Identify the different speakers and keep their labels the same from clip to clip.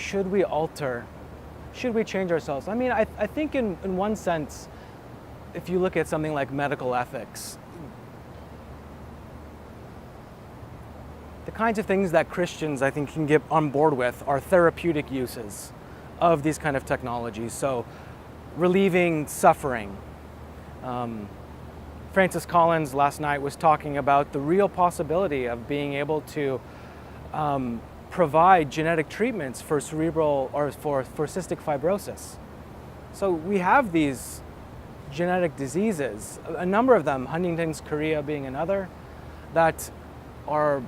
Speaker 1: should we alter? Should we change ourselves? I mean, I think in one sense, if you look at something like medical ethics, the kinds of things that Christians, I think, can get on board with are therapeutic uses of these kind of technologies. So relieving suffering. Francis Collins last night was talking about the real possibility of being able to provide genetic treatments for cerebral or for cystic fibrosis. So we have these genetic diseases, a number of them, Huntington's chorea being another, that are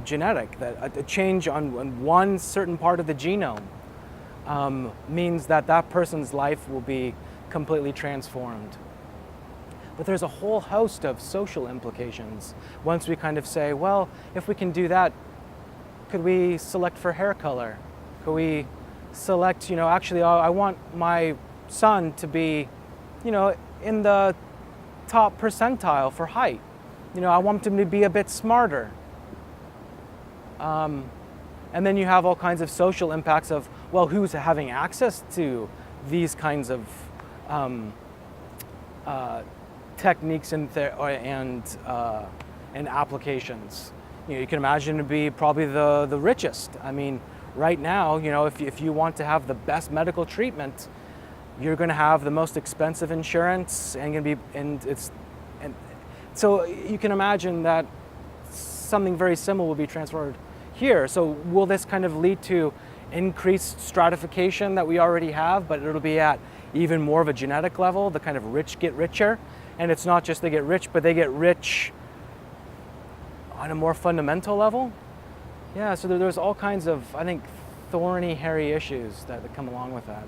Speaker 1: genetic, that a change on one certain part of the genome means that that person's life will be completely transformed. But there's a whole host of social implications once we kind of say, well, if we can do that, could we select for hair color? Could we select, actually, I want my son to be, in the top percentile for height. I want him to be a bit smarter. And then you have all kinds of social impacts of, well, who's having access to these kinds of techniques and applications. You can imagine to be probably the richest. I mean, right now, if you want to have the best medical treatment, you're going to have the most expensive insurance, so you can imagine that something very similar will be transferred here. So will this kind of lead to increased stratification that we already have, but it'll be at even more of a genetic level? The kind of rich get richer, and it's not just they get rich, but they get rich on a more fundamental level. Yeah, so there's all kinds of, I think, thorny, hairy issues that come along with that.